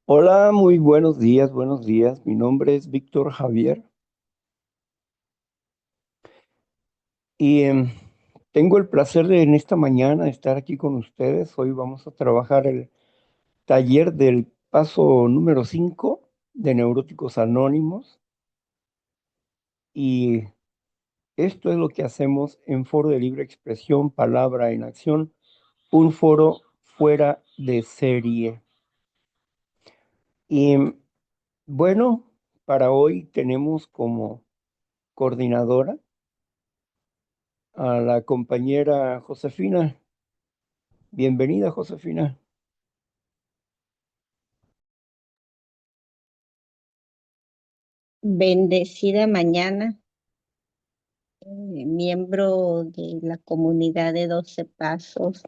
Hola, muy buenos días, buenos días. Mi nombre es Víctor Javier y tengo el placer de en esta mañana estar aquí con ustedes. Hoy vamos a trabajar el taller del paso número 5 de Neuróticos Anónimos y esto es lo que hacemos en Foro de Libre Expresión, Palabra en Acción, un foro fuera de serie. Y bueno, para hoy tenemos como coordinadora a la compañera Josefina. Bienvenida, Josefina. Bendecida mañana, miembro de la comunidad de 12 Pasos,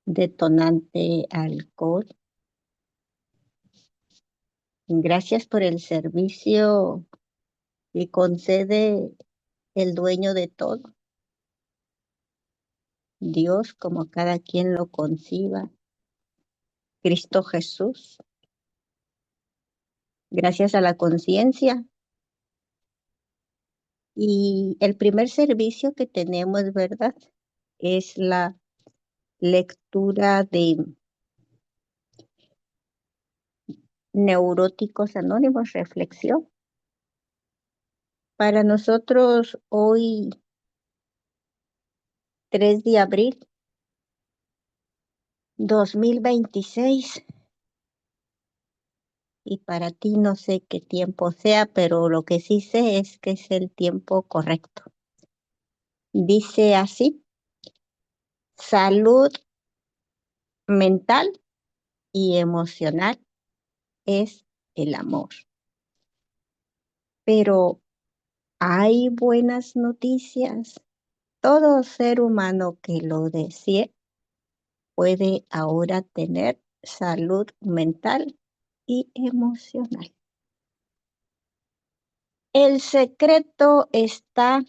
detonante alcohol. Gracias por el servicio que concede el dueño de todo, Dios, como cada quien lo conciba, Cristo Jesús. Gracias a la conciencia. Y el primer servicio que tenemos, ¿verdad? Es la lectura de Neuróticos Anónimos, reflexión. Para nosotros hoy, 3 de abril 2026, y para ti no sé qué tiempo sea, pero lo que sí sé es que es el tiempo correcto. Dice así: salud mental y emocional es el amor. Pero hay buenas noticias. Todo ser humano que lo desee puede ahora tener salud mental y emocional. El secreto está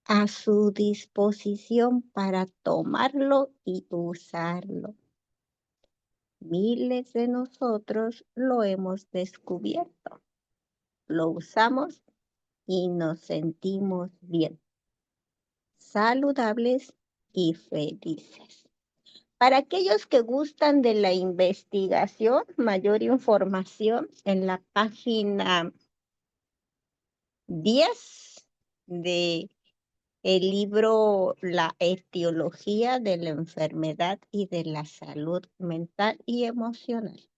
a su disposición para tomarlo y usarlo. Miles de nosotros lo hemos descubierto, lo usamos y nos sentimos bien, saludables y felices. Para aquellos que gustan de la investigación, mayor información en la página 10 de el libro La etiología de la enfermedad y de la salud mental y emocional.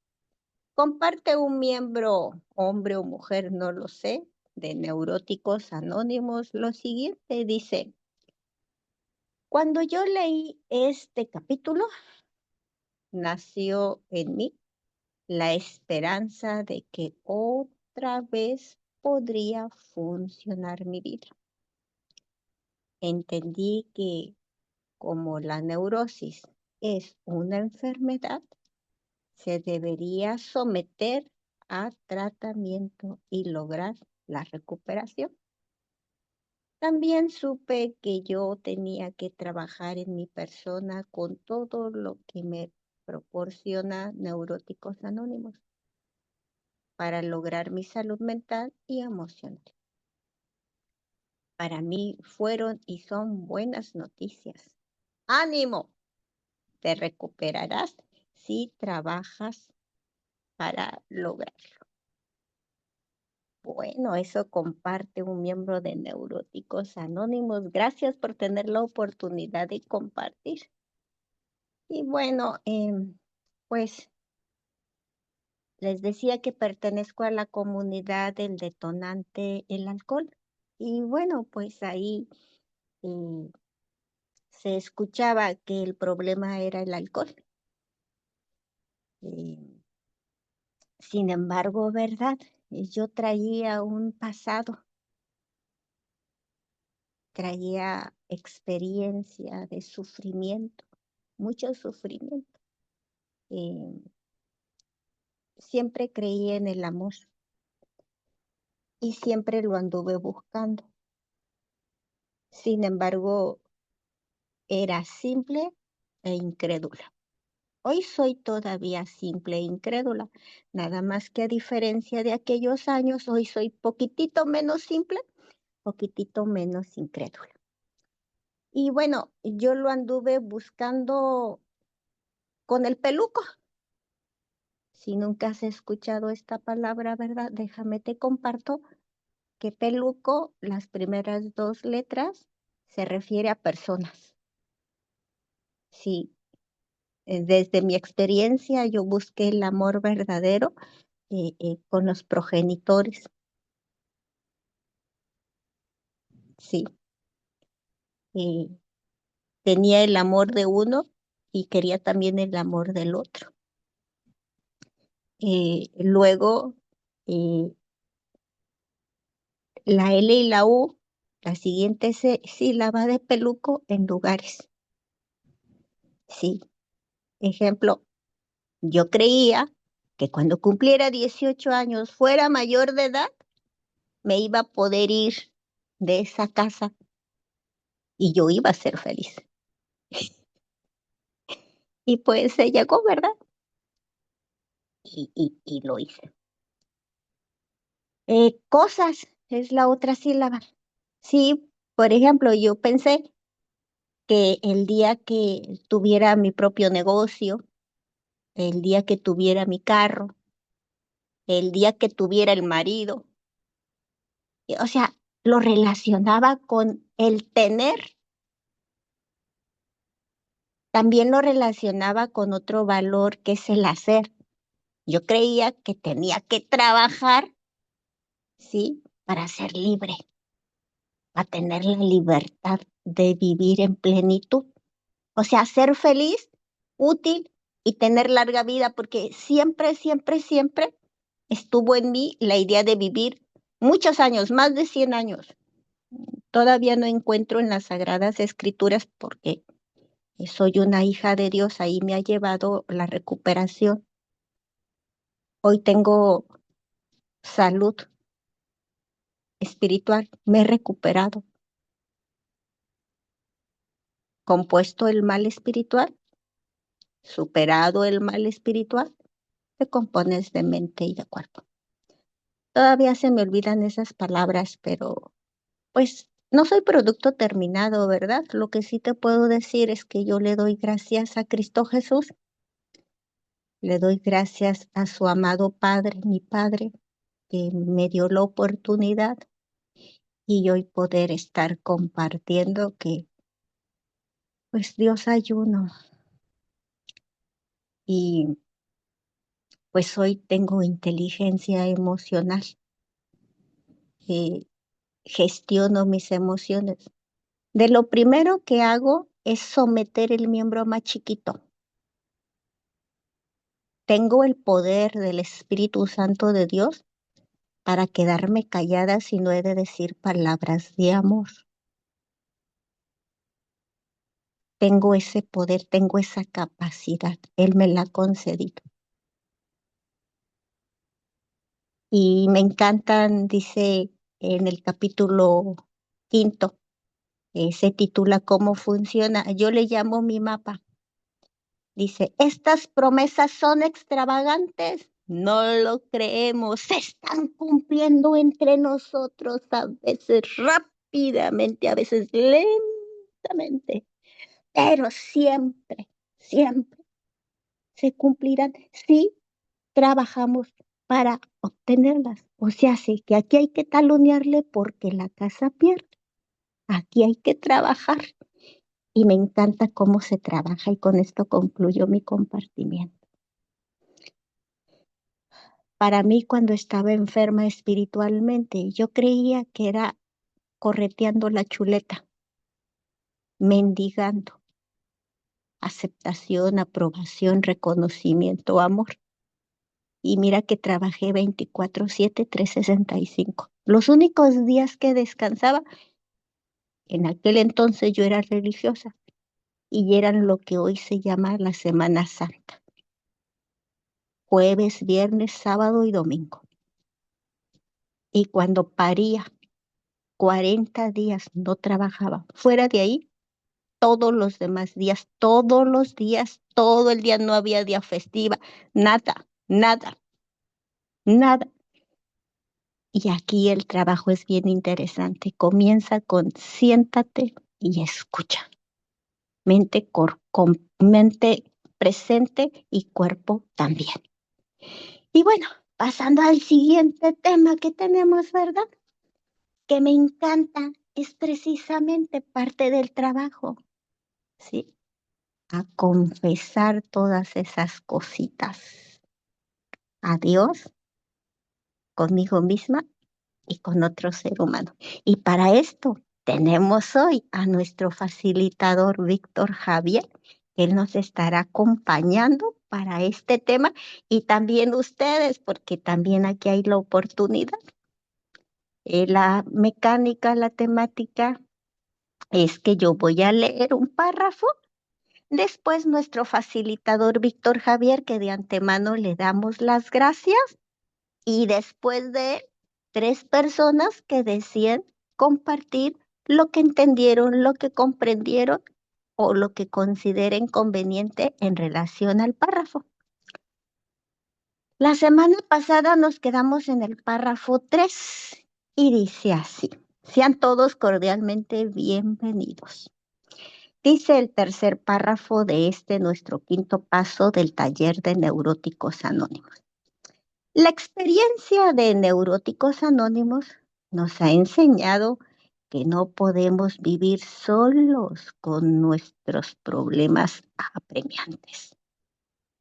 Comparte un miembro, hombre o mujer, no lo sé, de Neuróticos Anónimos lo siguiente. Dice: cuando yo leí este capítulo, nació en mí la esperanza de que otra vez podría funcionar mi vida. Entendí que como la neurosis es una enfermedad, se debería someter a tratamiento y lograr la recuperación. También supe que yo tenía que trabajar en mi persona con todo lo que me proporciona Neuróticos Anónimos para lograr mi salud mental y emocional. Para mí fueron y son buenas noticias. ¡Ánimo! Te recuperarás si trabajas para lograrlo. Bueno, eso comparte un miembro de Neuróticos Anónimos. Gracias por tener la oportunidad de compartir. Y bueno, pues les decía que pertenezco a la comunidad del detonante el alcohol. Y bueno, pues ahí eh, se escuchaba que el problema era el alcohol. Eh, Sin embargo, ¿verdad? Yo traía un pasado, traía experiencia de sufrimiento, mucho sufrimiento. Eh, Siempre creí en el amor y siempre lo anduve buscando. Sin embargo, era simple e incrédula. Hoy soy todavía simple e incrédula, nada más que a diferencia de aquellos años, hoy soy poquitito menos simple, poquitito menos incrédula. Y bueno, yo lo anduve buscando con el peluco. Si nunca has escuchado esta palabra, ¿verdad? Déjame te comparto que peluco, las primeras dos letras, se refiere a personas. Sí, desde mi experiencia yo busqué el amor verdadero con los progenitores. Sí, eh, tenía el amor de uno y quería también el amor del otro. Luego, eh, la L y la U, la siguiente sílaba de peluco en lugares. Sí, ejemplo, yo creía que cuando cumpliera 18 años, fuera mayor de edad, me iba a poder ir de esa casa y yo iba a ser feliz. Y pues se llegó, ¿verdad? Y lo hice. Cosas es la otra sílaba. Sí, por ejemplo, yo pensé que el día que tuviera mi propio negocio, el día que tuviera mi carro, el día que tuviera el marido, o sea, lo relacionaba con el tener, también lo relacionaba con otro valor que es el hacer. Yo creía que tenía que trabajar, ¿sí? Para ser libre, para tener la libertad de vivir en plenitud. O sea, ser feliz, útil y tener larga vida, porque siempre, siempre, siempre estuvo en mí la idea de vivir muchos años, más de 100 años. Todavía no encuentro en las Sagradas Escrituras porque soy una hija de Dios, ahí me ha llevado la recuperación. Hoy tengo salud espiritual, me he recuperado. Compuesto el mal espiritual, superado el mal espiritual, te compones de mente y de cuerpo. Todavía se me olvidan esas palabras, pero pues no soy producto terminado, ¿verdad? Lo que sí te puedo decir es que yo le doy gracias a Cristo Jesús, le doy gracias a su amado Padre, mi Padre, que me dio la oportunidad y hoy poder estar compartiendo que pues Dios hay uno y pues hoy tengo inteligencia emocional, eh, gestiono mis emociones. De lo primero que hago es someter el miembro más chiquito. Tengo el poder del Espíritu Santo de Dios para quedarme callada si no he de decir palabras de amor. Tengo ese poder, tengo esa capacidad. Él me la ha concedido. Y me encantan, dice en el capítulo quinto, se titula ¿Cómo funciona? Yo le llamo mi mapa. Dice, estas promesas son extravagantes. No lo creemos, se están cumpliendo entre nosotros, a veces rápidamente, a veces lentamente, pero siempre, siempre se cumplirán si trabajamos para obtenerlas. O sea, sí que aquí hay que talonearle porque la casa pierde. Aquí hay que trabajar. Y me encanta cómo se trabaja y con esto concluyo mi compartimiento. Para mí, cuando estaba enferma espiritualmente, yo creía que era correteando la chuleta, mendigando aceptación, aprobación, reconocimiento, amor. Y mira que trabajé 24/7, 365. Los únicos días que descansaba, en aquel entonces yo era religiosa y eran lo que hoy se llama la Semana Santa. Jueves, viernes, sábado y domingo. Y cuando paría, 40 días no trabajaba. Fuera de ahí, todos los demás días, todos los días, todo el día, no había día festiva, nada, nada, nada. Y aquí el trabajo es bien interesante. Comienza con siéntate y escucha. Con mente presente y cuerpo también. Y bueno, pasando al siguiente tema que tenemos, ¿verdad? Que me encanta, es precisamente parte del trabajo, ¿sí? A confesar todas esas cositas a Dios, conmigo misma y con otro ser humano. Y para esto tenemos hoy a nuestro facilitador Víctor Javier, que él nos estará acompañando para este tema y también ustedes, porque también aquí hay la oportunidad. La mecánica, la temática es que yo voy a leer un párrafo. Después nuestro facilitador Víctor Javier, que de antemano le damos las gracias, y después de tres personas que deciden compartir lo que entendieron, lo que comprendieron o lo que consideren conveniente en relación al párrafo. La semana pasada nos quedamos en el párrafo 3 y dice así, sean todos cordialmente bienvenidos. Dice el tercer párrafo de este nuestro quinto paso del taller de neuróticos anónimos. La experiencia de neuróticos anónimos nos ha enseñado que no podemos vivir solos con nuestros problemas apremiantes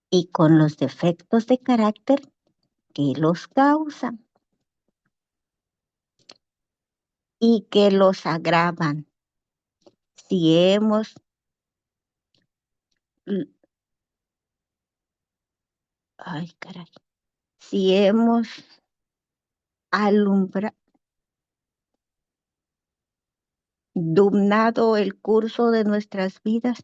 y con los defectos de carácter que los causan y que los agravan. Si hemos, ay caray, si hemos alumbrado dominado el curso de nuestras vidas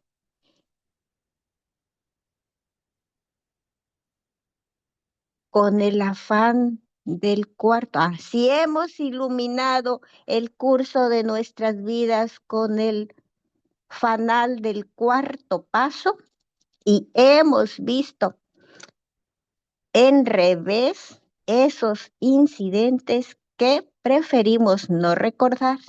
con el afán del cuarto. Así hemos iluminado el curso de nuestras vidas con el fanal del cuarto paso y hemos visto en revés esos incidentes que preferimos no recordar.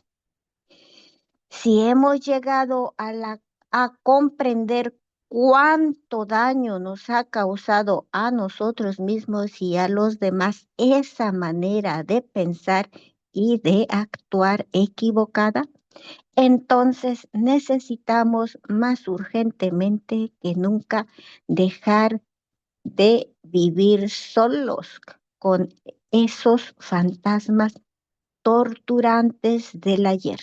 Si hemos llegado a comprender cuánto daño nos ha causado a nosotros mismos y a los demás esa manera de pensar y de actuar equivocada, entonces necesitamos más urgentemente que nunca dejar de vivir solos con esos fantasmas torturantes del ayer.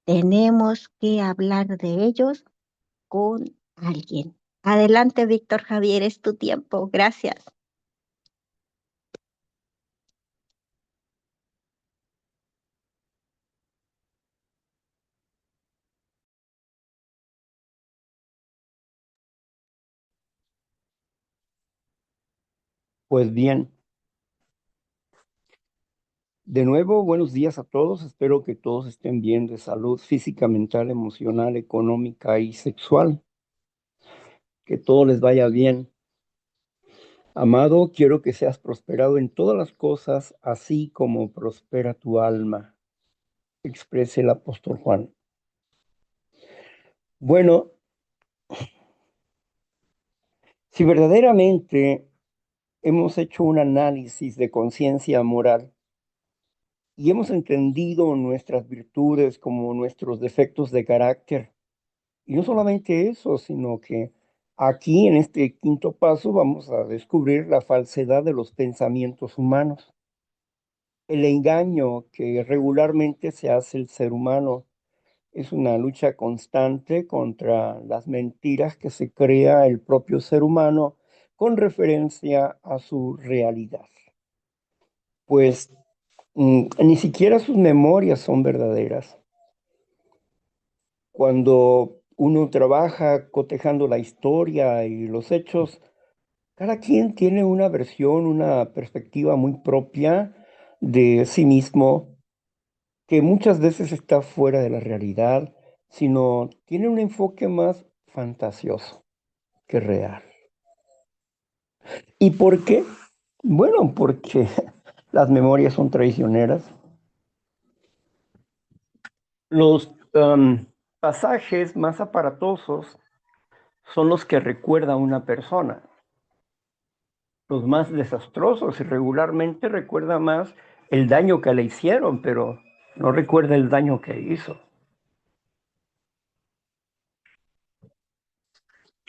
Tenemos que hablar de ellos con alguien. Adelante, Víctor Javier, es tu tiempo. Gracias. Pues bien, de nuevo, buenos días a todos. Espero que todos estén bien de salud física, mental, emocional, económica y sexual. Que todo les vaya bien. Amado, quiero que seas prosperado en todas las cosas, así como prospera tu alma, expresa el apóstol Juan. Bueno, si verdaderamente hemos hecho un análisis de conciencia moral y hemos entendido nuestras virtudes como nuestros defectos de carácter, y no solamente eso, sino que aquí en este quinto paso vamos a descubrir la falsedad de los pensamientos humanos, el engaño que regularmente se hace el ser humano. Es una lucha constante contra las mentiras que se crea el propio ser humano con referencia a su realidad. Pues ni siquiera sus memorias son verdaderas. Cuando uno trabaja cotejando la historia y los hechos, cada quien tiene una versión, una perspectiva muy propia de sí mismo, que muchas veces está fuera de la realidad sino tiene un enfoque más fantasioso que real. ¿Y por qué? Bueno, porque las memorias son traicioneras. Los pasajes más aparatosos son los que recuerda a una persona. Los más desastrosos y regularmente recuerda más el daño que le hicieron, pero no recuerda el daño que hizo.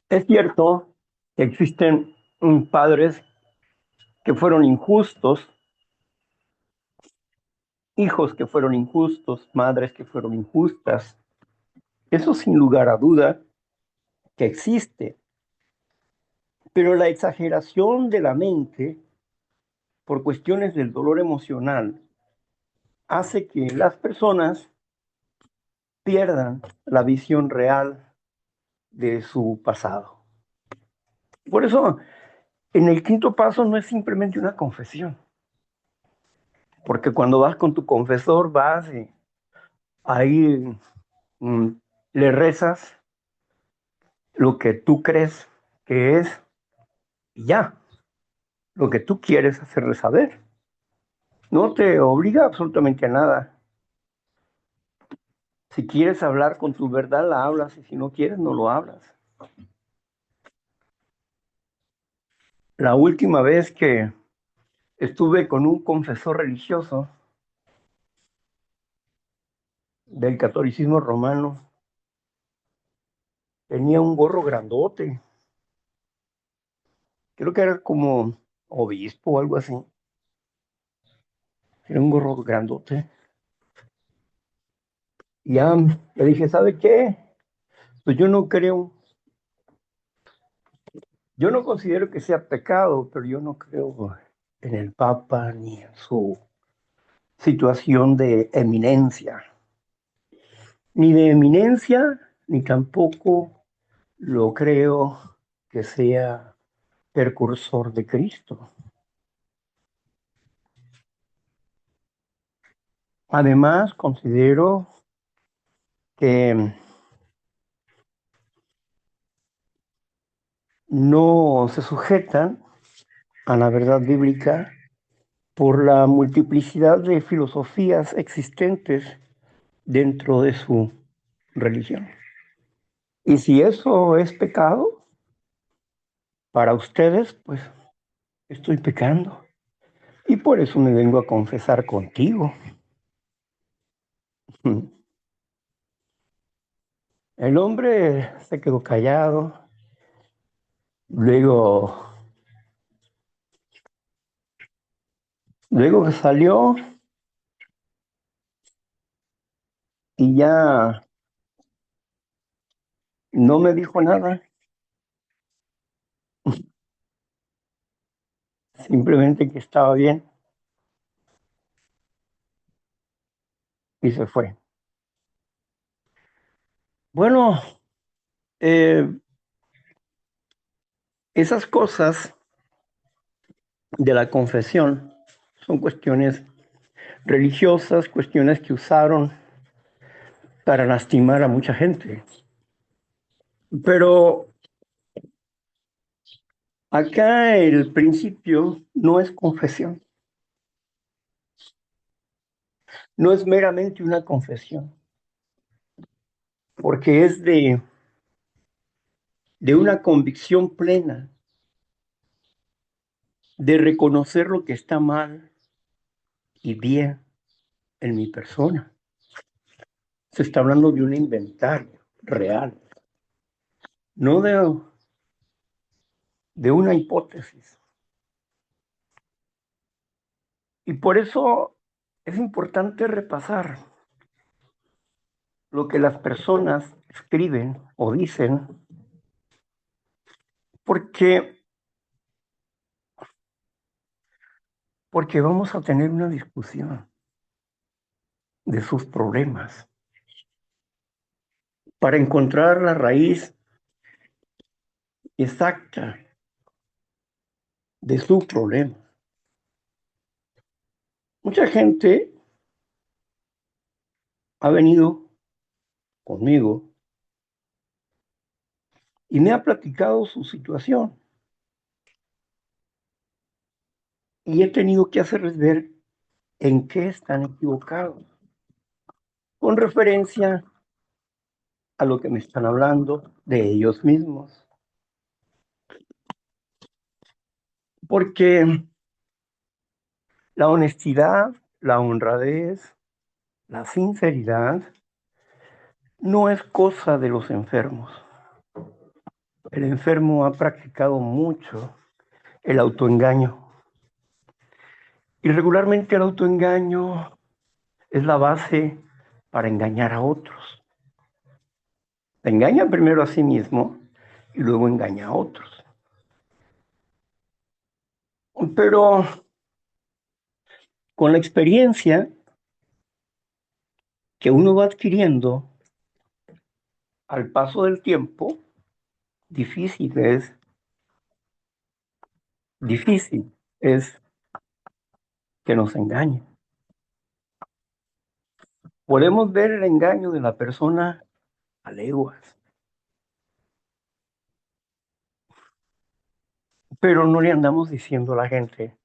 Es cierto que existen padres que fueron injustos, hijos que fueron injustos, madres que fueron injustas. Eso sin lugar a duda que existe, pero la exageración de la mente por cuestiones del dolor emocional hace que las personas pierdan la visión real de su pasado. Por eso, en el quinto paso no es simplemente una confesión, porque cuando vas con tu confesor, vas y ahí mm, le rezas lo que tú crees que es y ya, lo que tú quieres hacerle saber. No te obliga absolutamente a nada. Si quieres hablar con tu verdad, la hablas, y si no quieres, no lo hablas. La última vez que estuve con un confesor religioso del catolicismo romano, tenía un gorro grandote, creo que era como obispo o algo así, era un gorro grandote. Y ya le dije, ¿sabe qué? Pues yo no considero que sea pecado, pero yo no creo en el Papa ni en su situación de eminencia. Ni de eminencia, ni tampoco lo creo que sea precursor de Cristo. Además, considero que no se sujetan a la verdad bíblica por la multiplicidad de filosofías existentes dentro de su religión. Y si eso es pecado para ustedes, pues estoy pecando. Y por eso me vengo a confesar contigo. El hombre se quedó callado, luego, luego que salió y ya no me dijo nada, simplemente que estaba bien y se fue. Bueno, eh, esas cosas de la confesión son cuestiones religiosas, cuestiones que usaron para lastimar a mucha gente. Pero acá el principio no es confesión, no es meramente una confesión, porque es de una convicción plena, de reconocer lo que está mal y bien en mi persona. Se está hablando de un inventario real, no de una hipótesis. Y por eso es importante repasar lo que las personas escriben o dicen, porque, porque vamos a tener una discusión de sus problemas para encontrar la raíz exacta de su problema. Mucha gente ha venido conmigo y me ha platicado su situación. Y he tenido que hacerles ver en qué están equivocados, con referencia a lo que me están hablando de ellos mismos. Porque la honestidad, la honradez, la sinceridad no es cosa de los enfermos. El enfermo ha practicado mucho el autoengaño. Y regularmente el autoengaño es la base para engañar a otros. Se engaña primero a sí mismo y luego engaña a otros. Pero con la experiencia que uno va adquiriendo al paso del tiempo, difícil es, difícil es que nos engañen. Podemos ver el engaño de la persona a leguas, pero no le andamos diciendo a la gente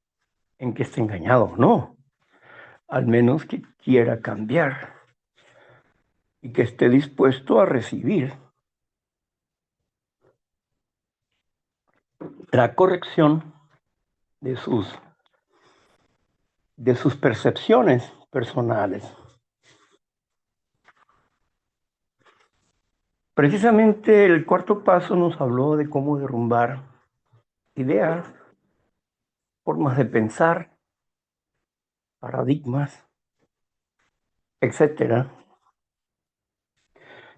en que está engañado, no, al menos que quiera cambiar y que esté dispuesto a recibir la corrección de sus percepciones personales. Precisamente el cuarto paso nos habló de cómo derrumbar ideas, formas de pensar, paradigmas, etcétera,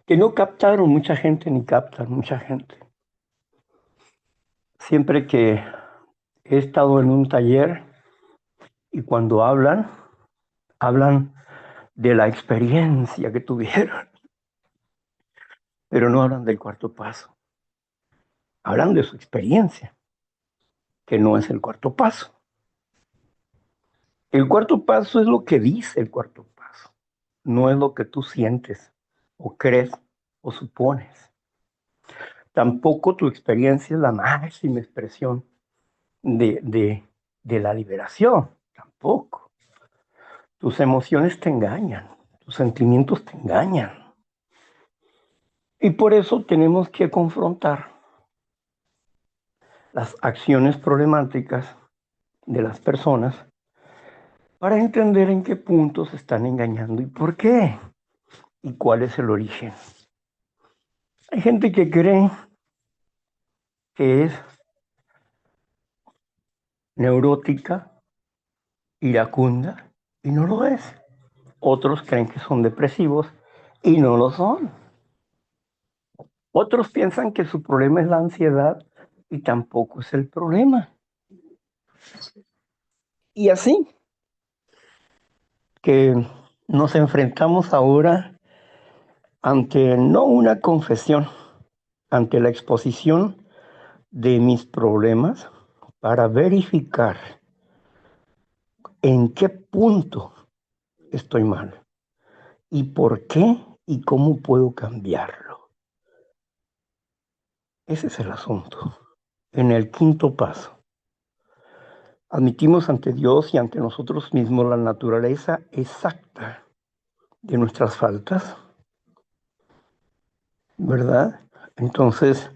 que no captaron mucha gente ni captan mucha gente. Siempre que he estado en un taller y cuando hablan de la experiencia que tuvieron, pero no hablan del cuarto paso. Hablan de su experiencia, que no es el cuarto paso. El cuarto paso es lo que dice el cuarto paso, no es lo que tú sientes o crees o supones. Tampoco tu experiencia es la máxima expresión de, de, de la liberación, tampoco. Tus emociones te engañan, tus sentimientos te engañan. Y por eso tenemos que confrontar las acciones problemáticas de las personas para entender en qué puntos se están engañando y por qué y cuál es el origen. Hay gente que cree que es neurótica, iracunda y no lo es. Otros creen que son depresivos y no lo son. Otros piensan que su problema es la ansiedad y tampoco es el problema. Y así que nos enfrentamos ahora ante no una confesión, ante la exposición de mis problemas para verificar en qué punto estoy mal y por qué y cómo puedo cambiarlo. Ese es el asunto. En el quinto paso, admitimos ante Dios y ante nosotros mismos la naturaleza exacta de nuestras faltas, ¿verdad? Entonces,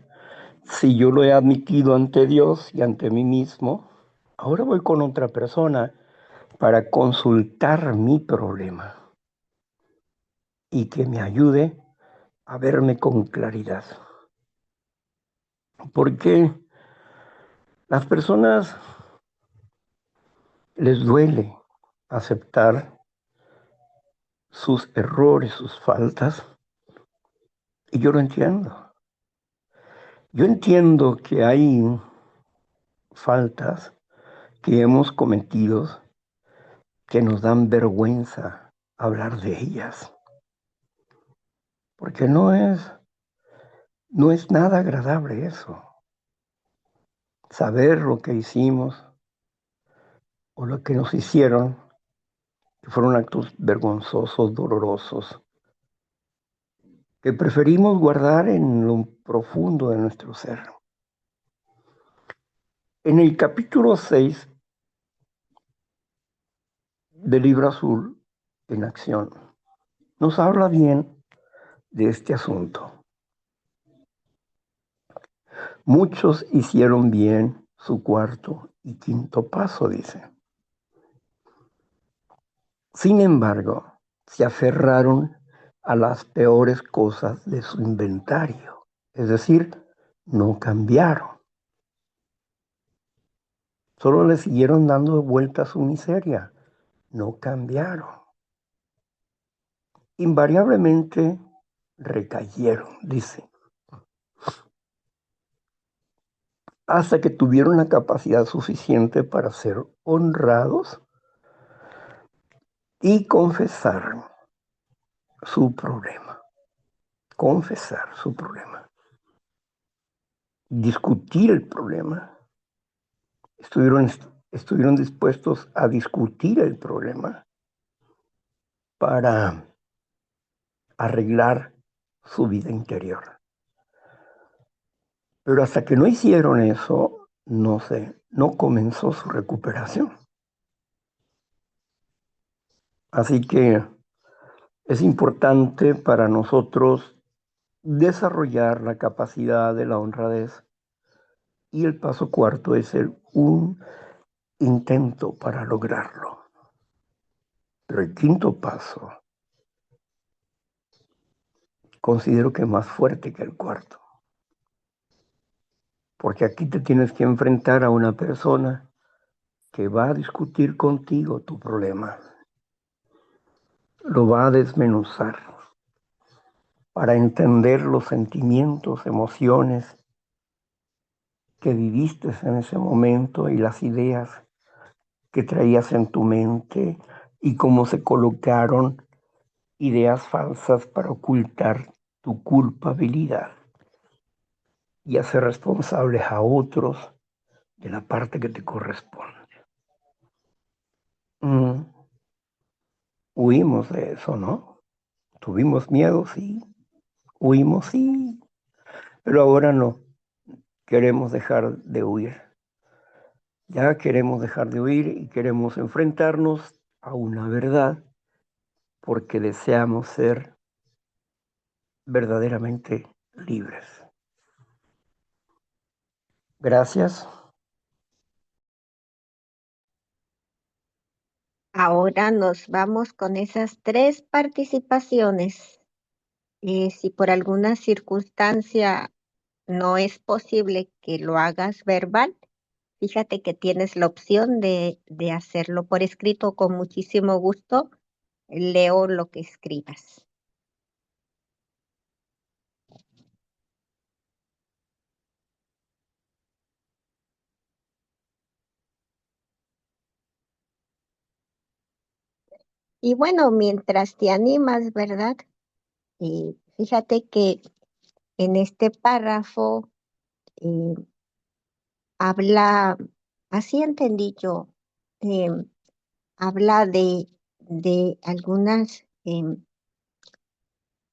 si yo lo he admitido ante Dios y ante mí mismo, ahora voy con otra persona para consultar mi problema y que me ayude a verme con claridad. Porque las personas les duele aceptar sus errores, sus faltas, y yo lo entiendo. Yo entiendo que hay faltas que hemos cometido que nos dan vergüenza hablar de ellas, porque no es nada agradable eso, saber lo que hicimos o lo que nos hicieron, que fueron actos vergonzosos, dolorosos, que preferimos guardar en lo profundo de nuestro ser. En el capítulo 6 del Libro Azul en Acción, nos habla bien de este asunto. Muchos hicieron bien su cuarto y quinto paso, dice. Sin embargo, se aferraron a las peores cosas de su inventario, es decir, no cambiaron. Solo le siguieron dando vuelta a su miseria, no cambiaron. Invariablemente recayeron, dice, hasta que tuvieron la capacidad suficiente para ser honrados y confesar su problema, confesar su problema, discutir el problema. Estuvieron, estuvieron dispuestos a discutir el problema para arreglar su vida interior. Pero hasta que no hicieron eso, no comenzó su recuperación. Así que es importante para nosotros desarrollar la capacidad de la honradez y el paso cuarto es un intento para lograrlo. Pero el quinto paso considero que es más fuerte que el cuarto, porque aquí te tienes que enfrentar a una persona que va a discutir contigo tu problema, lo va a desmenuzar para entender los sentimientos, emociones que viviste en ese momento y las ideas que traías en tu mente y cómo se colocaron ideas falsas para ocultar tu culpabilidad y hacer responsables a otros de la parte que te corresponde. Mm, Huimos de eso, ¿no? Tuvimos miedo, sí, huimos, sí, pero ahora no, queremos dejar de huir. Ya queremos dejar de huir y queremos enfrentarnos a una verdad porque deseamos ser verdaderamente libres. Gracias. Ahora nos vamos con esas tres participaciones. Si por alguna circunstancia no es posible que lo hagas verbal, fíjate que tienes la opción de hacerlo por escrito con muchísimo gusto. Leo lo que escribas. Y bueno, mientras te animas, ¿verdad? Fíjate que en este párrafo eh, habla, así entendí yo, eh, habla de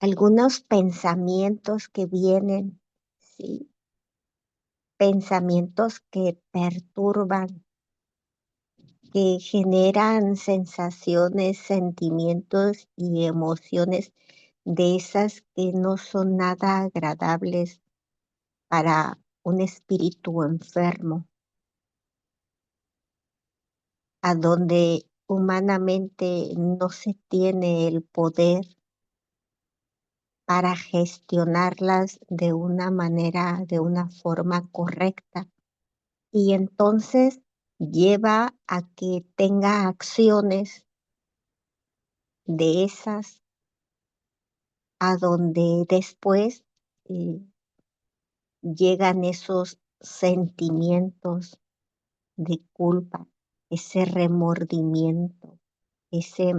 algunos pensamientos que vienen, ¿sí? Pensamientos que perturban, que generan sensaciones, sentimientos y emociones de esas que no son nada agradables para un espíritu enfermo, a donde humanamente no se tiene el poder para gestionarlas de una manera, de una forma correcta. Y entonces lleva a que tenga acciones de esas a donde después eh, llegan esos sentimientos de culpa, ese remordimiento, ese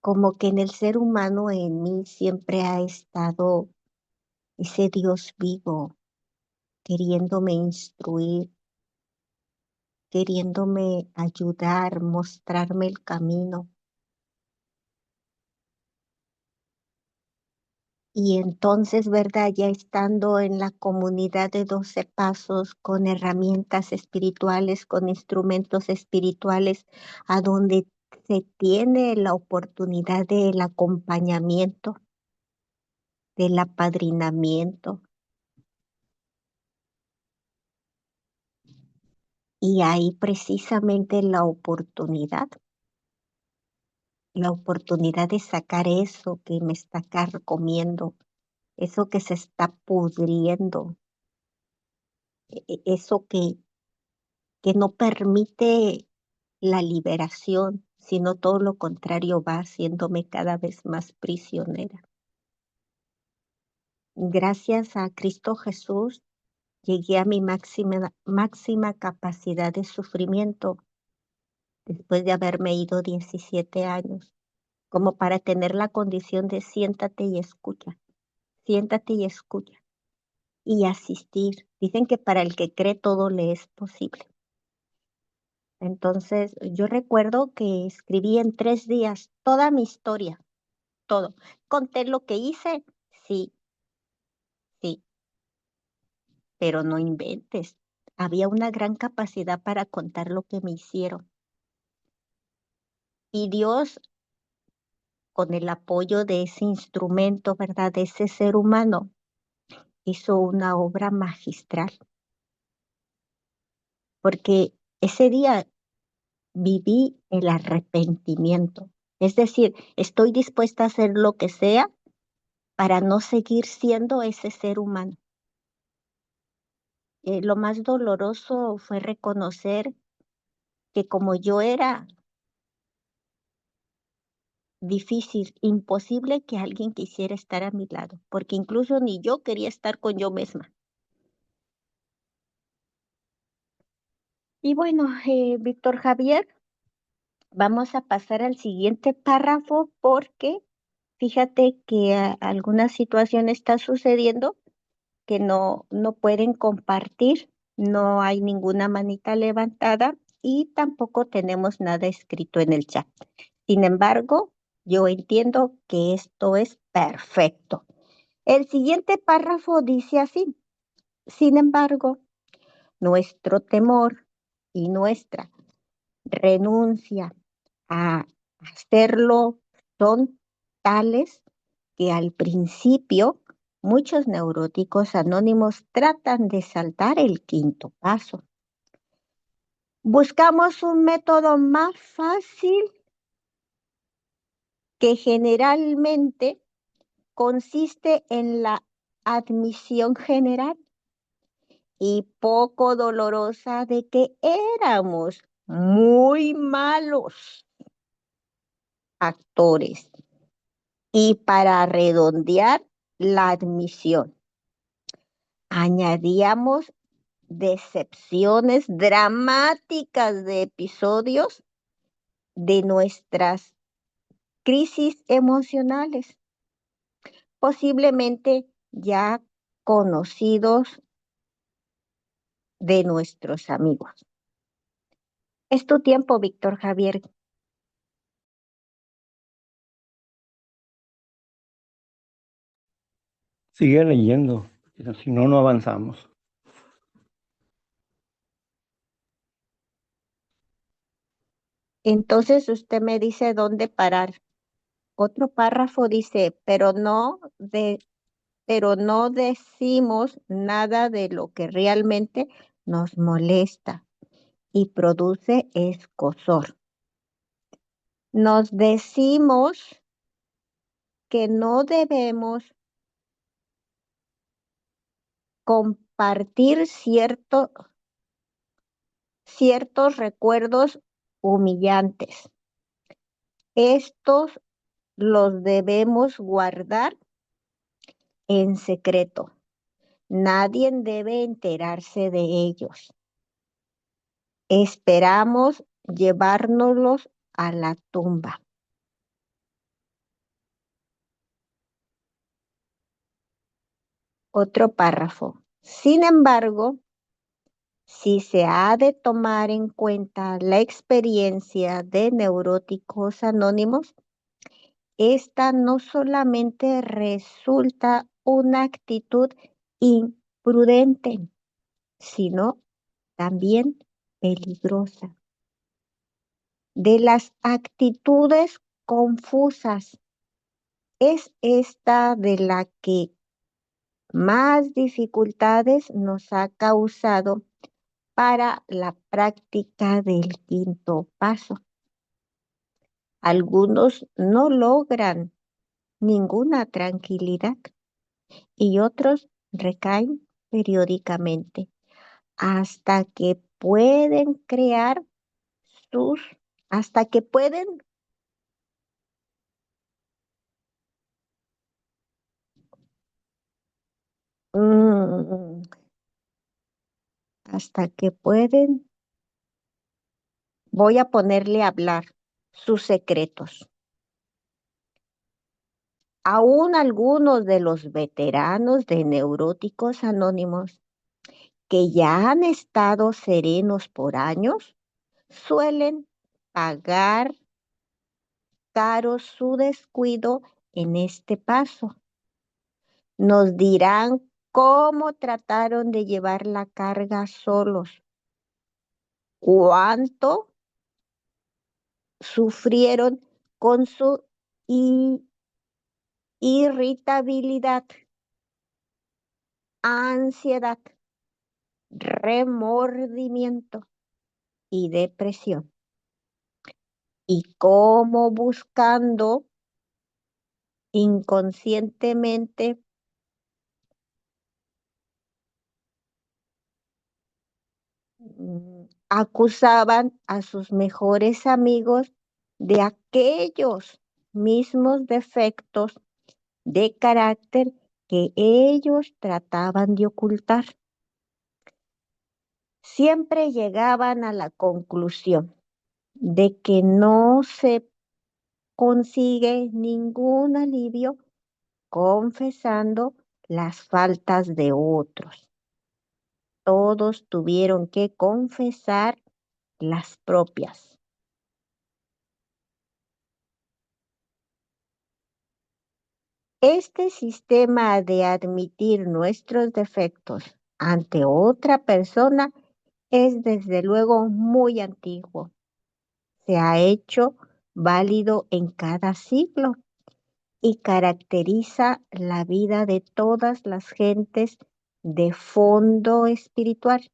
como que en el ser humano, en mí siempre ha estado ese Dios vivo, queriéndome instruir, queriéndome ayudar, mostrarme el camino. Y entonces, ¿verdad? Ya estando en la comunidad de 12 pasos, con herramientas espirituales, con instrumentos espirituales, a donde se tiene la oportunidad del acompañamiento, del apadrinamiento. Y ahí precisamente la oportunidad de sacar eso que me está carcomiendo, eso que se está pudriendo, eso que no permite la liberación, sino todo lo contrario, va haciéndome cada vez más prisionera. Gracias a Cristo Jesús, llegué a mi máxima capacidad de sufrimiento después de haberme ido 17 años, como para tener la condición de siéntate y escucha y asistir. Dicen que para el que cree todo le es posible. Entonces, yo recuerdo que escribí en 3 días toda mi historia, todo. Conté lo que hice, sí, sí, pero no inventes. Había una gran capacidad para contar lo que me hicieron. Y Dios, con el apoyo de ese instrumento, ¿verdad? De ese ser humano, hizo una obra magistral. Porque ese día viví el arrepentimiento. Es decir, estoy dispuesta a hacer lo que sea para no seguir siendo ese ser humano. Lo más doloroso fue reconocer que como yo era difícil, imposible que alguien quisiera estar a mi lado, porque incluso ni yo quería estar con yo misma. Y bueno, Víctor Javier, vamos a pasar al siguiente párrafo porque fíjate que alguna situación está sucediendo que no pueden compartir, no hay ninguna manita levantada y tampoco tenemos nada escrito en el chat. Sin embargo, yo entiendo que esto es perfecto. El siguiente párrafo dice así: sin embargo, nuestro temor y nuestra renuncia a hacerlo son tales que al principio muchos neuróticos anónimos tratan de saltar el quinto paso. Buscamos un método más fácil que generalmente consiste en la admisión general y poco dolorosa de que éramos muy malos actores. Y para redondear la admisión, añadíamos decepciones dramáticas de episodios de nuestras crisis emocionales, posiblemente ya conocidos de nuestros amigos. Es tu tiempo, Víctor Javier. Sigue leyendo, porque si no, no avanzamos. Entonces usted me dice dónde parar. Otro párrafo dice, pero no decimos nada de lo que realmente nos molesta y produce escozor. Nos decimos que no debemos compartir ciertos recuerdos humillantes. Estos los debemos guardar en secreto. Nadie debe enterarse de ellos. Esperamos llevárnoslos a la tumba. Otro párrafo. Sin embargo, si se ha de tomar en cuenta la experiencia de neuróticos anónimos, esta no solamente resulta una actitud imprudente, sino también peligrosa. De las actitudes confusas, es esta de la que más dificultades nos ha causado para la práctica del quinto paso. Algunos no logran ninguna tranquilidad y otros recaen periódicamente hasta que pueden crear sus, hasta que pueden, mm, hasta que pueden, voy a ponerle a hablar sus secretos. Aún algunos de los veteranos de Neuróticos Anónimos que ya han estado serenos por años suelen pagar caro su descuido en este paso. Nos dirán cómo trataron de llevar la carga solos, cuánto sufrieron con su irritabilidad, ansiedad, remordimiento y depresión. Y cómo buscando inconscientemente acusaban a sus mejores amigos de aquellos mismos defectos de carácter que ellos trataban de ocultar. Siempre llegaban a la conclusión de que no se consigue ningún alivio confesando las faltas de otros. Todos tuvieron que confesar las propias. Este sistema de admitir nuestros defectos ante otra persona es desde luego muy antiguo. Se ha hecho válido en cada siglo y caracteriza la vida de todas las gentes de fondo espiritual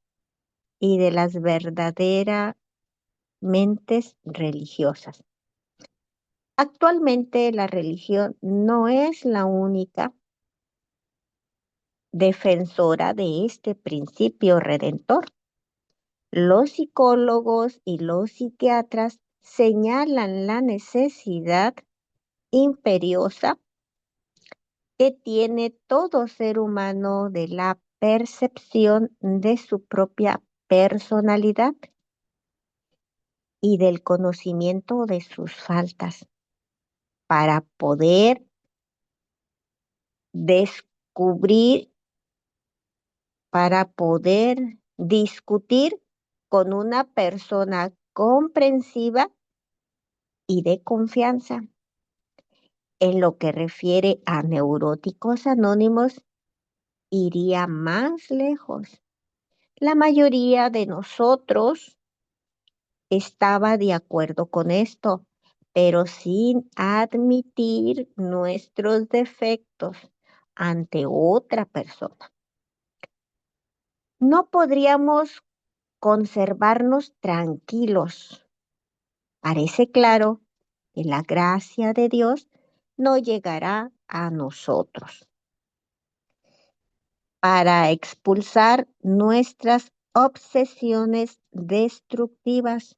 y de las verdaderas mentes religiosas. Actualmente la religión no es la única defensora de este principio redentor. Los psicólogos y los psiquiatras señalan la necesidad imperiosa que tiene todo ser humano de la percepción de su propia personalidad y del conocimiento de sus faltas para poder descubrir, para poder discutir con una persona comprensiva y de confianza. En lo que refiere a Neuróticos Anónimos, iría más lejos. La mayoría de nosotros estaba de acuerdo con esto, pero sin admitir nuestros defectos ante otra persona. No podríamos conservarnos tranquilos. Parece claro que la gracia de Dios no llegará a nosotros para expulsar nuestras obsesiones destructivas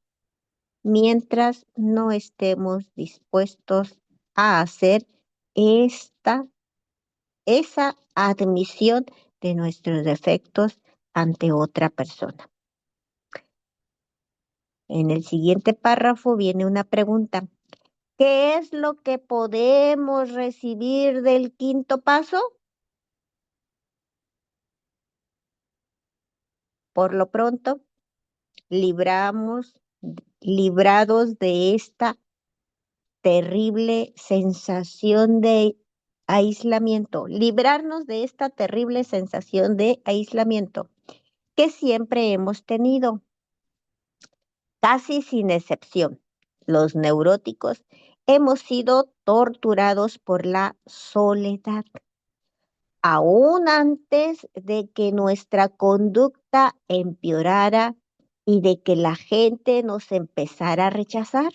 mientras no estemos dispuestos a hacer esta, esa admisión de nuestros defectos ante otra persona. En el siguiente párrafo viene una pregunta. ¿Qué es lo que podemos recibir del quinto paso? Por lo pronto, librados de esta terrible sensación de aislamiento, librarnos de esta terrible sensación de aislamiento que siempre hemos tenido, casi sin excepción. Los neuróticos hemos sido torturados por la soledad, aún antes de que nuestra conducta empeorara y de que la gente nos empezara a rechazar.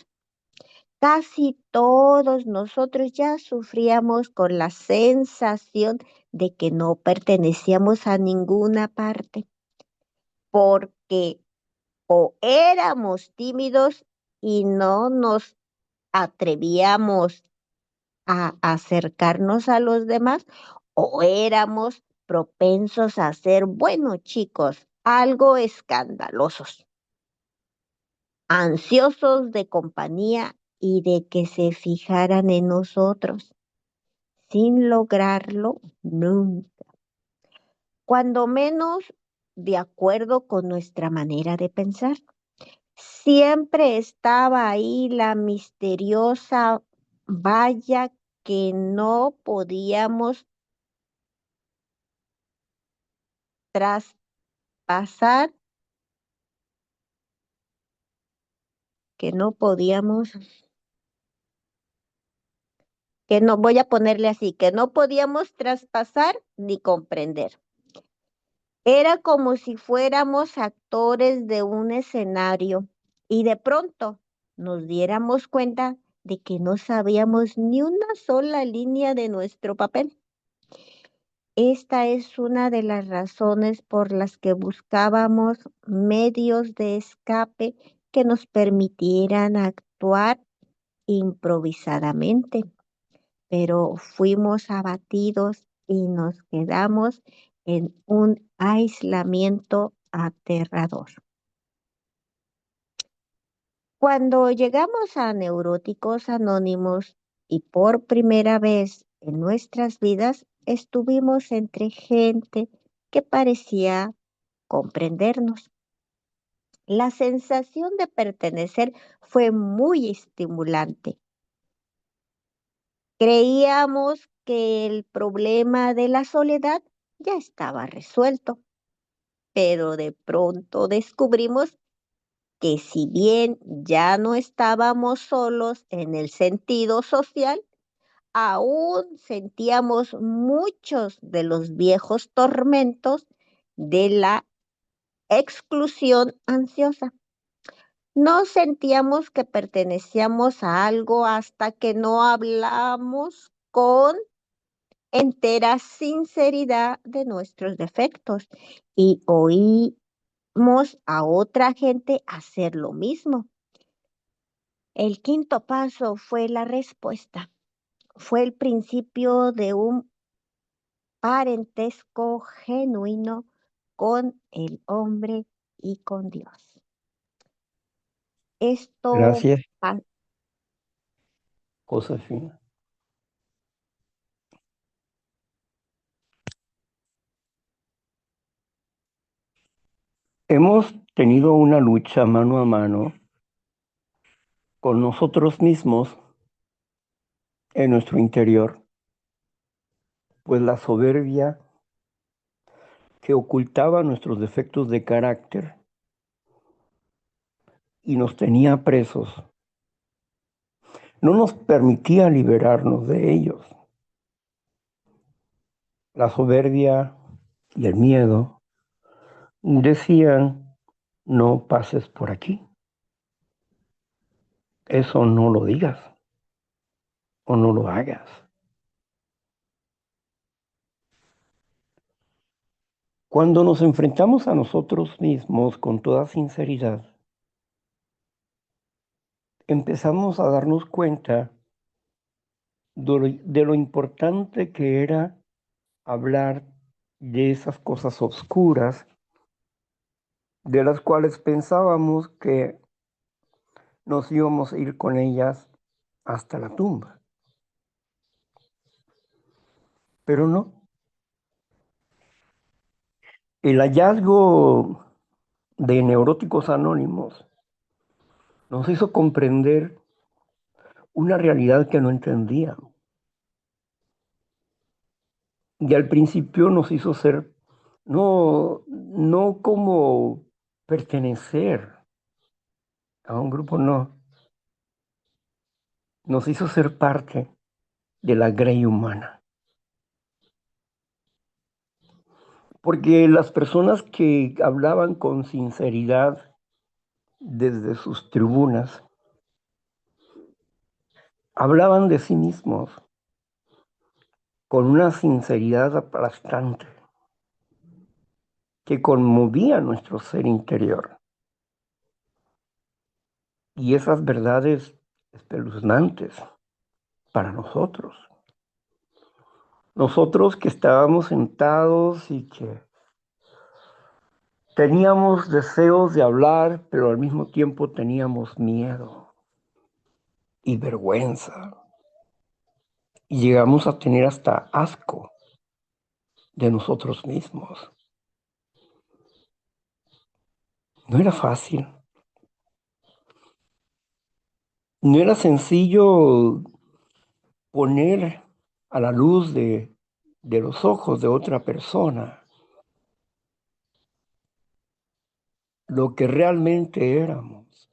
Casi todos nosotros ya sufríamos con la sensación de que no pertenecíamos a ninguna parte, porque o éramos tímidos y no nos atrevíamos a acercarnos a los demás, o éramos propensos a ser, bueno, chicos, algo escandalosos, ansiosos de compañía y de que se fijaran en nosotros, sin lograrlo nunca, cuando menos de acuerdo con nuestra manera de pensar. Siempre estaba ahí la misteriosa valla que no podíamos traspasar, que no podíamos, que no, voy a ponerle así, que no podíamos traspasar ni comprender. Era como si fuéramos actores de un escenario y de pronto nos diéramos cuenta de que no sabíamos ni una sola línea de nuestro papel. Esta es una de las razones por las que buscábamos medios de escape que nos permitieran actuar improvisadamente, pero fuimos abatidos y nos quedamos en un aislamiento aterrador. Cuando llegamos a Neuróticos Anónimos y por primera vez en nuestras vidas estuvimos entre gente que parecía comprendernos. La sensación de pertenecer fue muy estimulante. Creíamos que el problema de la soledad ya estaba resuelto, pero de pronto descubrimos que si bien ya no estábamos solos en el sentido social, aún sentíamos muchos de los viejos tormentos de la exclusión ansiosa. No sentíamos que pertenecíamos a algo hasta que no hablamos con entera sinceridad de nuestros defectos y oímos a otra gente hacer lo mismo. El quinto paso fue la respuesta. Fue el principio de un parentesco genuino con el hombre y con Dios. Esto, Gracias, ah, Josefina. Hemos tenido una lucha mano a mano con nosotros mismos en nuestro interior, pues la soberbia que ocultaba nuestros defectos de carácter y nos tenía presos, no nos permitía liberarnos de ellos. La soberbia y el miedo decían, no pases por aquí, eso no lo digas o no lo hagas. Cuando nos enfrentamos a nosotros mismos con toda sinceridad, empezamos a darnos cuenta de lo importante que era hablar de esas cosas oscuras de las cuales pensábamos que nos íbamos a ir con ellas hasta la tumba. Pero no. El hallazgo de Neuróticos Anónimos nos hizo comprender una realidad que no entendían. Y al principio nos hizo ser, no como pertenecer a un grupo, no, nos hizo ser parte de la grey humana. Porque las personas que hablaban con sinceridad desde sus tribunas, hablaban de sí mismos con una sinceridad aplastante que conmovía nuestro ser interior. Y esas verdades espeluznantes para nosotros. Nosotros que estábamos sentados y que teníamos deseos de hablar, pero al mismo tiempo teníamos miedo y vergüenza. Y llegamos a tener hasta asco de nosotros mismos. No era fácil. No era sencillo poner a la luz de los ojos de otra persona lo que realmente éramos,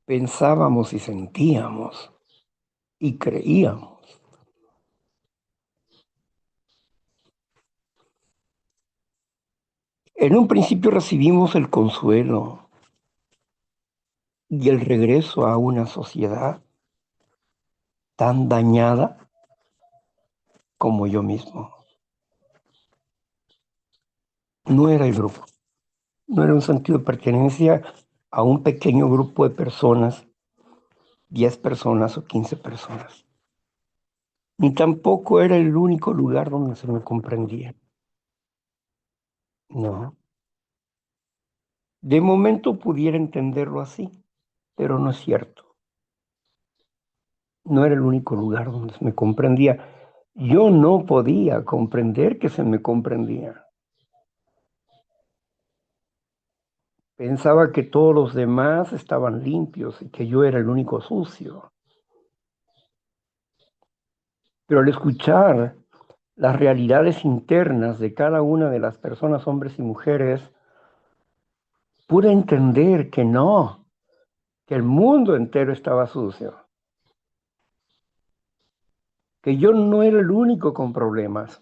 pensábamos y sentíamos y creíamos. En un principio recibimos el consuelo y el regreso a una sociedad tan dañada como yo mismo. No era el grupo, no era un sentido de pertenencia a un pequeño grupo de personas, 10 personas o 15 personas. Ni tampoco era el único lugar donde se me comprendía. No. De momento pudiera entenderlo así, pero no es cierto. No era el único lugar donde se me comprendía. Yo no podía comprender que se me comprendía. Pensaba que todos los demás estaban limpios y que yo era el único sucio. Pero al escuchar las realidades internas de cada una de las personas, hombres y mujeres, pude entender que no, que el mundo entero estaba sucio, que yo no era el único con problemas.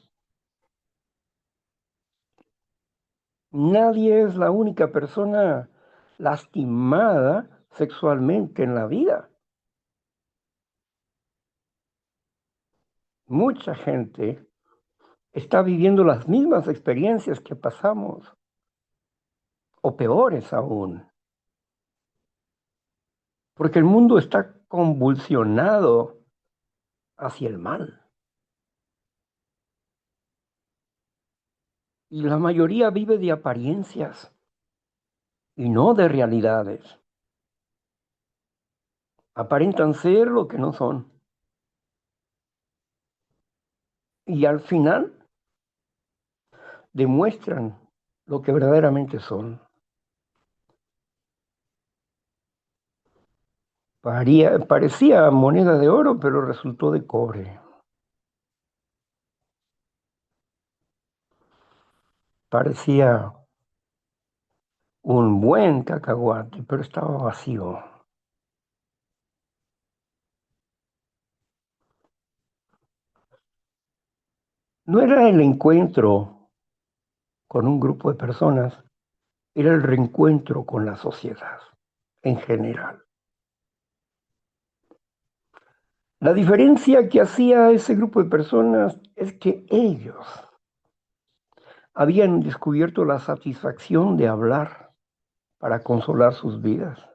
Nadie es la única persona lastimada sexualmente en la vida. Mucha gente está viviendo las mismas experiencias que pasamos, o peores aún, porque el mundo está convulsionado hacia el mal. Y la mayoría vive de apariencias y no de realidades. Aparentan ser lo que no son. Y al final demuestran lo que verdaderamente son. Parecía moneda de oro, pero resultó de cobre. Parecía un buen cacahuate, pero estaba vacío. No era el encuentro con un grupo de personas, era el reencuentro con la sociedad en general. La diferencia que hacía ese grupo de personas es que ellos habían descubierto la satisfacción de hablar para consolar sus vidas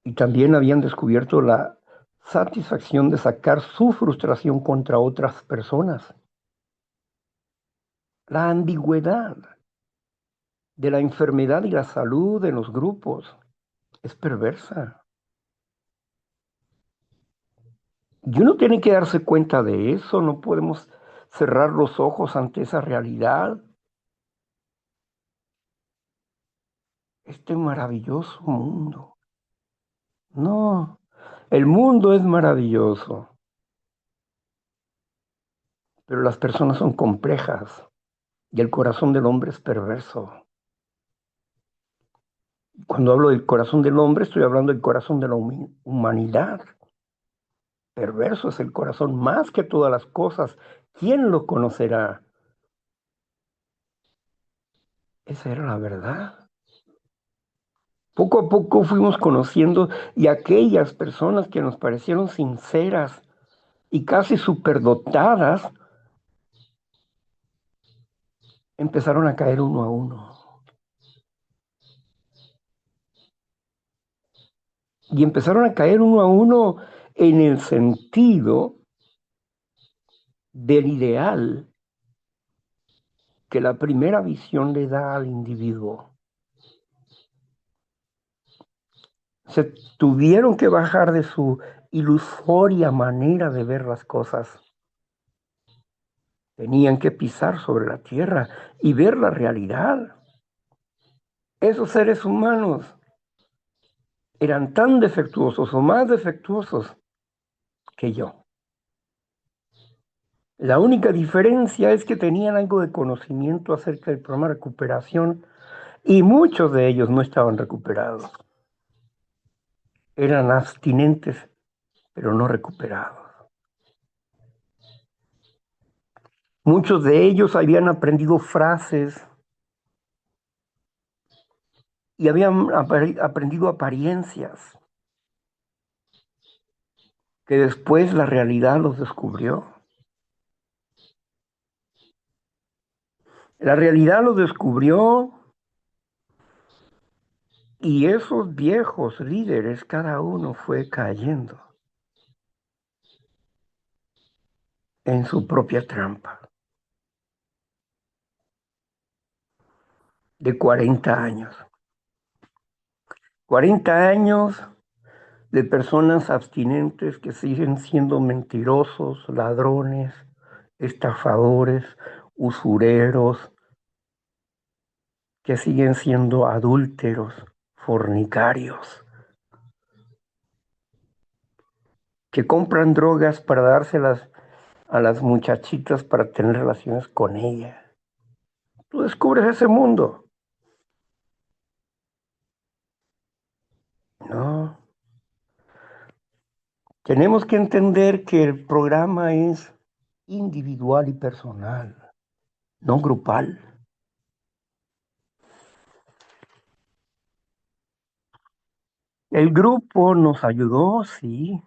y también habían descubierto la satisfacción de sacar su frustración contra otras personas. La ambigüedad de la enfermedad y la salud en los grupos es perversa. Y uno tiene que darse cuenta de eso, no podemos cerrar los ojos ante esa realidad. Este maravilloso mundo No, el mundo es maravilloso, pero las personas son complejas y el corazón del hombre es perverso. Cuando hablo del corazón del hombre, estoy hablando del corazón de la humanidad. Perverso es el corazón más que todas las cosas. ¿Quién lo conocerá? Esa era la verdad. Poco a poco fuimos conociendo y aquellas personas que nos parecieron sinceras y casi superdotadas empezaron a caer uno a uno. Y empezaron a caer uno a uno en el sentido del ideal que la primera visión le da al individuo. Se tuvieron que bajar de su ilusoria manera de ver las cosas. Tenían que pisar sobre la tierra y ver la realidad. Esos seres humanos eran tan defectuosos o más defectuosos que yo. La única diferencia es que tenían algo de conocimiento acerca del programa de recuperación y muchos de ellos no estaban recuperados. Eran abstinentes, pero no recuperados. Muchos de ellos habían aprendido frases y habían aprendido apariencias que después la realidad los descubrió. La realidad los descubrió y esos viejos líderes, cada uno fue cayendo en su propia trampa de 40 años. 40 años de personas abstinentes que siguen siendo mentirosos, ladrones, estafadores, usureros, que siguen siendo adúlteros, fornicarios, que compran drogas para dárselas a las muchachitas para tener relaciones con ellas. Tú descubres ese mundo. No, tenemos que entender que el programa es individual y personal, no grupal. El grupo nos ayudó, sí,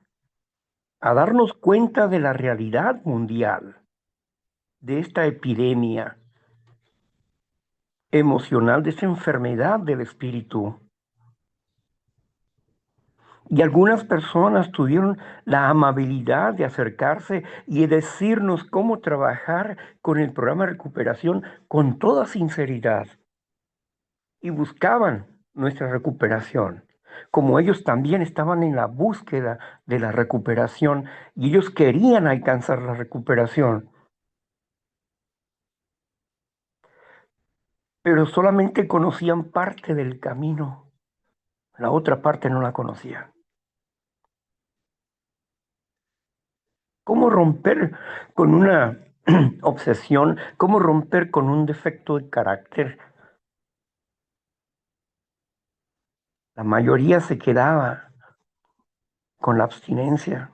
a darnos cuenta de la realidad mundial, de esta epidemia emocional, de esta enfermedad del espíritu. Y algunas personas tuvieron la amabilidad de acercarse y decirnos cómo trabajar con el programa de recuperación con toda sinceridad. Y buscaban nuestra recuperación, como ellos también estaban en la búsqueda de la recuperación y ellos querían alcanzar la recuperación, pero solamente conocían parte del camino, la otra parte no la conocían. ¿Cómo romper con una obsesión? ¿Cómo romper con un defecto de carácter? La mayoría se quedaba con la abstinencia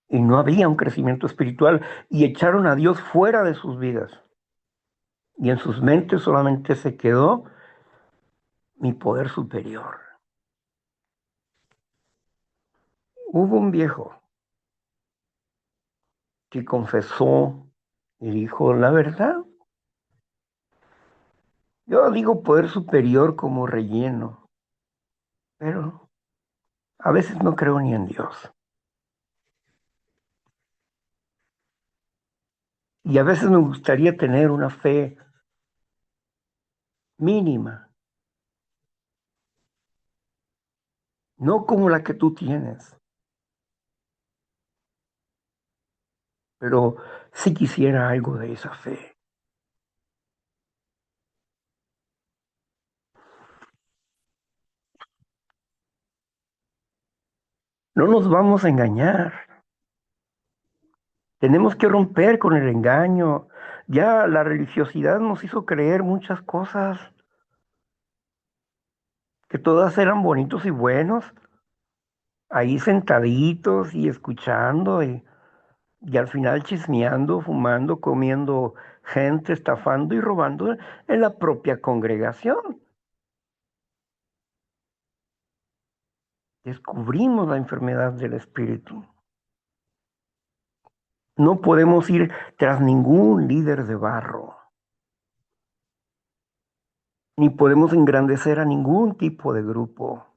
y no había un crecimiento espiritual y echaron a Dios fuera de sus vidas. Y en sus mentes solamente se quedó mi poder superior. Hubo un viejo que confesó y dijo, la verdad, yo digo poder superior como relleno, pero a veces no creo ni en Dios. Y a veces me gustaría tener una fe mínima, no como la que tú tienes, pero sí quisiera algo de esa fe. No nos vamos a engañar. Tenemos que romper con el engaño. Ya la religiosidad nos hizo creer muchas cosas, que todas eran bonitos y buenos, ahí sentaditos y escuchando y al final chismeando, fumando, comiendo gente, estafando y robando en la propia congregación. Descubrimos la enfermedad del espíritu. No podemos ir tras ningún líder de barro, ni podemos engrandecer a ningún tipo de grupo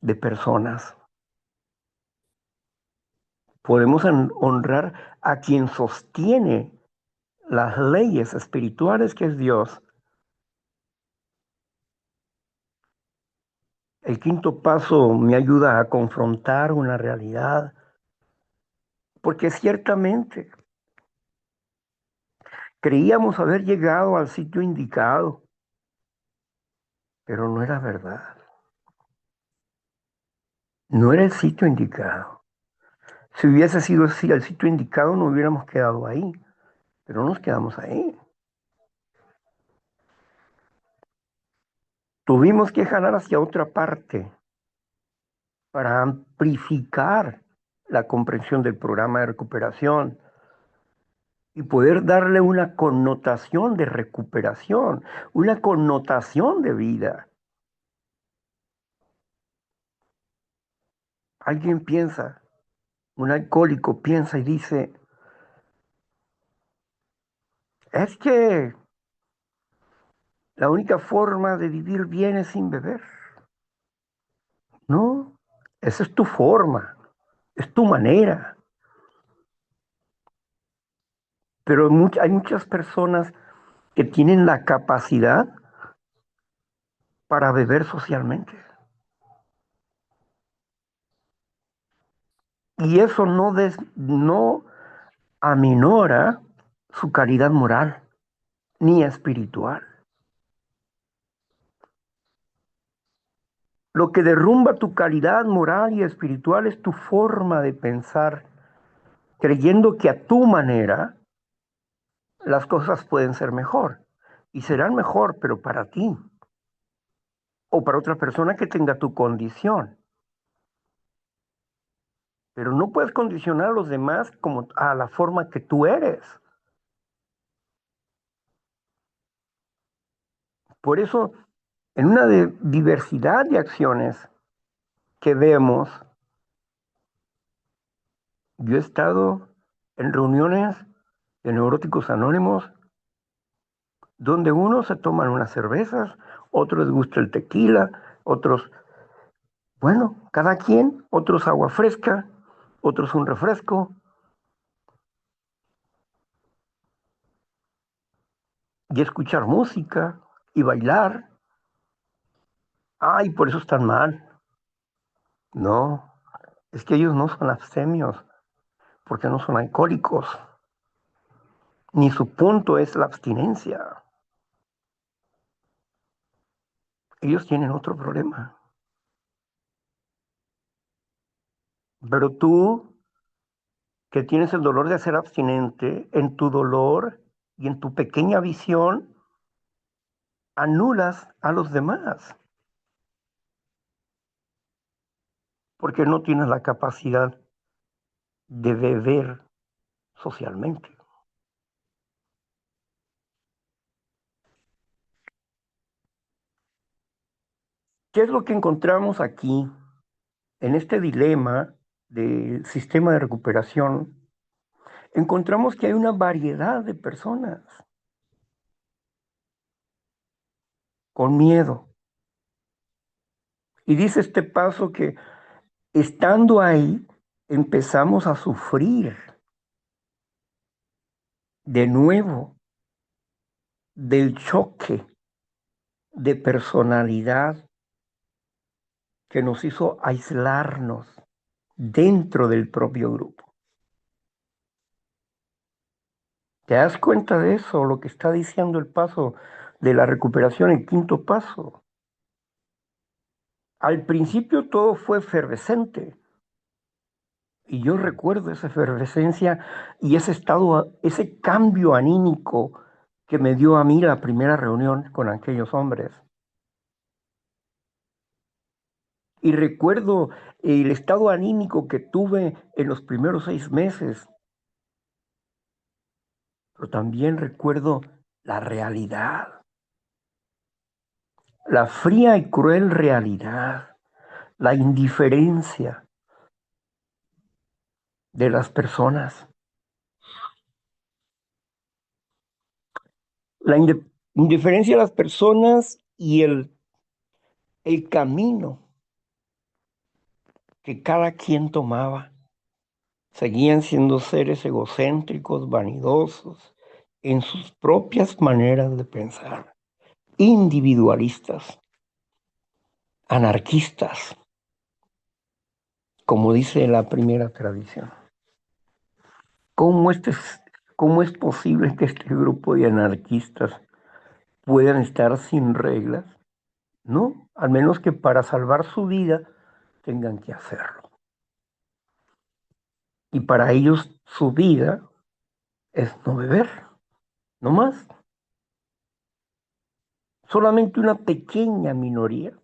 de personas. Podemos honrar a quien sostiene las leyes espirituales que es Dios. El quinto paso me ayuda a confrontar una realidad, porque ciertamente creíamos haber llegado al sitio indicado, pero no era verdad. No era el sitio indicado. Si hubiese sido así el sitio indicado, no hubiéramos quedado ahí, pero no nos quedamos ahí. Tuvimos que jalar hacia otra parte para amplificar la comprensión del programa de recuperación y poder darle una connotación de recuperación, una connotación de vida. Alguien piensa, un alcohólico piensa y dice, es que la única forma de vivir bien es sin beber. No, esa es tu forma, es tu manera. Pero hay muchas personas que tienen la capacidad para beber socialmente. Y eso no aminora su calidad moral ni espiritual. Lo que derrumba tu calidad moral y espiritual es tu forma de pensar, creyendo que a tu manera las cosas pueden ser mejor. Y serán mejor, pero para ti o para otra persona que tenga tu condición. Pero no puedes condicionar a los demás como a la forma que tú eres. Por eso, en una diversidad de acciones que vemos, yo he estado en reuniones de neuróticos anónimos donde unos se toman unas cervezas, otros les gusta el tequila, otros, bueno, cada quien, otros agua fresca, otros un refresco, y escuchar música y bailar. Ay, por eso están mal. No, es que ellos no son abstemios, porque no son alcohólicos, ni su punto es la abstinencia. Ellos tienen otro problema. Pero tú, que tienes el dolor de ser abstinente, en tu dolor y en tu pequeña visión, anulas a los demás, porque no tienes la capacidad de beber socialmente. ¿Qué es lo que encontramos aquí en este dilema del sistema de recuperación? Encontramos que hay una variedad de personas con miedo. Y dice este paso que estando ahí empezamos a sufrir de nuevo del choque de personalidad que nos hizo aislarnos dentro del propio grupo. ¿Te das cuenta de eso? Lo que está diciendo el paso de la recuperación, el quinto paso. Al principio todo fue efervescente. Y yo recuerdo esa efervescencia y ese estado, ese cambio anímico que me dio a mí la primera reunión con aquellos hombres. Y recuerdo el estado anímico que tuve en los primeros 6 meses, pero también recuerdo la realidad, la fría y cruel realidad, la indiferencia de las personas, la indiferencia de las personas y el camino que cada quien tomaba. Seguían siendo seres egocéntricos, vanidosos, en sus propias maneras de pensar, individualistas, anarquistas, como dice la primera tradición. ¿Cómo, cómo es posible que este grupo de anarquistas puedan estar sin reglas? No, al menos que para salvar su vida tengan que hacerlo. Y para ellos su vida es no beber, no más. Solamente una pequeña minoría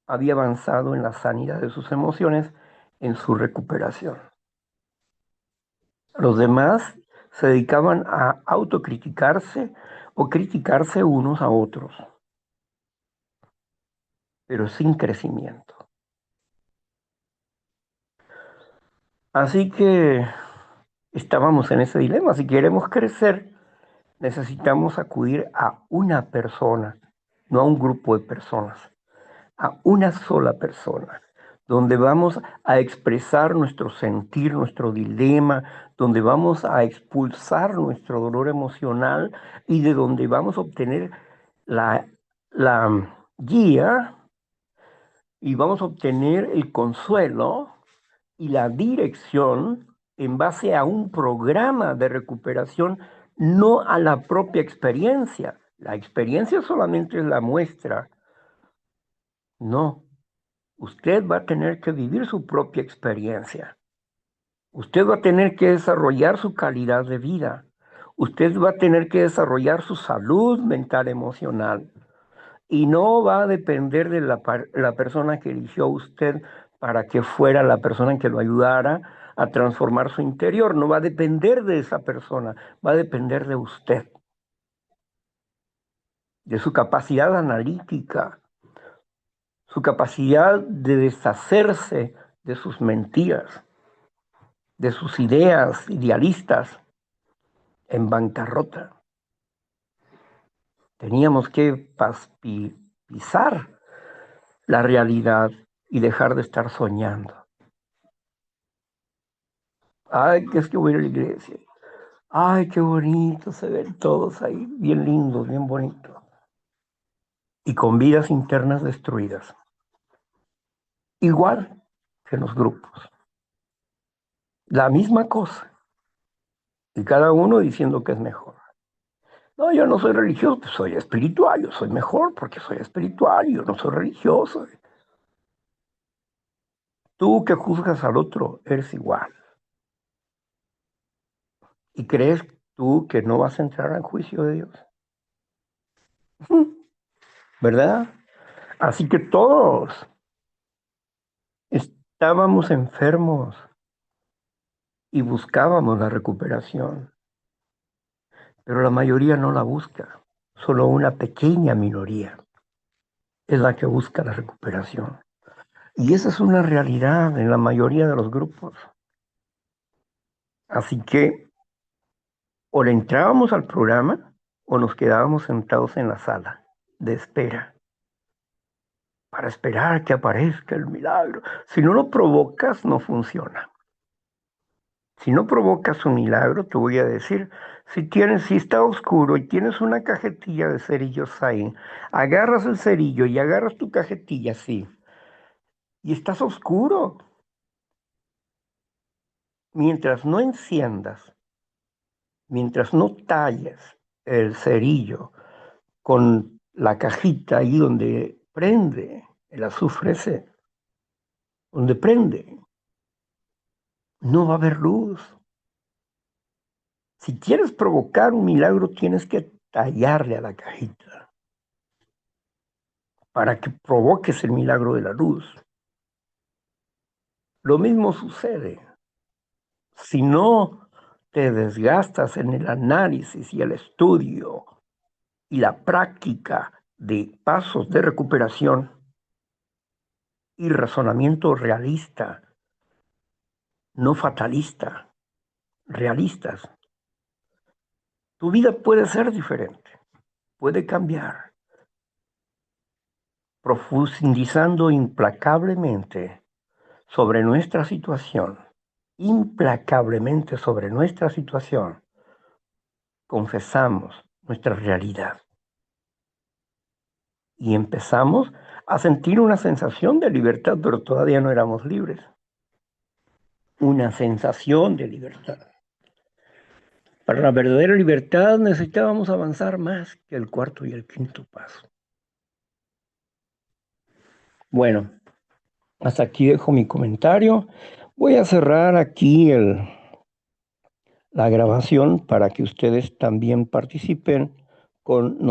había avanzado en la sanidad de sus emociones, en su recuperación. Los demás se dedicaban a autocriticarse o criticarse unos a otros, pero sin crecimiento. Así que estábamos en ese dilema. Si queremos crecer, necesitamos acudir a una persona, no a un grupo de personas, a una sola persona, donde vamos a expresar nuestro sentir, nuestro dilema, donde vamos a expulsar nuestro dolor emocional y de donde vamos a obtener la guía y vamos a obtener el consuelo y la dirección en base a un programa de recuperación, no a la propia experiencia. La experiencia solamente es la muestra. No, usted va a tener que vivir su propia experiencia. Usted va a tener que desarrollar su calidad de vida. Usted va a tener que desarrollar su salud mental emocional. Y no va a depender de la persona que eligió usted para que fuera la persona que lo ayudara a transformar su interior. No va a depender de esa persona, va a depender de usted, de su capacidad analítica, su capacidad de deshacerse de sus mentiras, de sus ideas idealistas en bancarrota. Teníamos que pisar la realidad y dejar de estar soñando. Ay, que es que voy a ir a la iglesia. Ay, qué bonito, se ven todos ahí, bien lindos, bien bonitos. Y con vidas internas destruidas. Igual que en los grupos. La misma cosa. Y cada uno diciendo que es mejor. No, yo no soy religioso, pues soy espiritual, yo soy mejor porque soy espiritual, yo no soy religioso. Tú que juzgas al otro, eres igual. ¿Y crees tú que no vas a entrar al juicio de Dios? ¿Verdad? Así que todos estábamos enfermos y buscábamos la recuperación, pero la mayoría no la busca, solo una pequeña minoría es la que busca la recuperación. Y esa es una realidad en la mayoría de los grupos. Así que o le entrábamos al programa o nos quedábamos sentados en la sala de espera para esperar que aparezca el milagro. Si no lo provocas, no funciona. Si no provocas un milagro, te voy a decir, si está oscuro y tienes una cajetilla de cerillos ahí, agarras el cerillo y agarras tu cajetilla así, y estás oscuro. Mientras no enciendas, mientras no talles el cerillo con la cajita ahí donde prende el azufre ese, donde prende, no va a haber luz. Si quieres provocar un milagro, tienes que tallarle a la cajita para que provoques el milagro de la luz. Lo mismo sucede. Si no te desgastas en el análisis y el estudio y la práctica de pasos de recuperación y razonamiento realista, no fatalista, realistas, tu vida puede ser diferente, puede cambiar, profundizando implacablemente sobre nuestra situación, implacablemente sobre nuestra situación, confesamos nuestra realidad y empezamos a sentir una sensación de libertad, pero todavía no éramos libres. Una sensación de libertad. Para la verdadera libertad necesitábamos avanzar más que el cuarto y el quinto paso. Bueno, hasta aquí dejo mi comentario. Voy a cerrar aquí la grabación para que ustedes también participen con nosotros.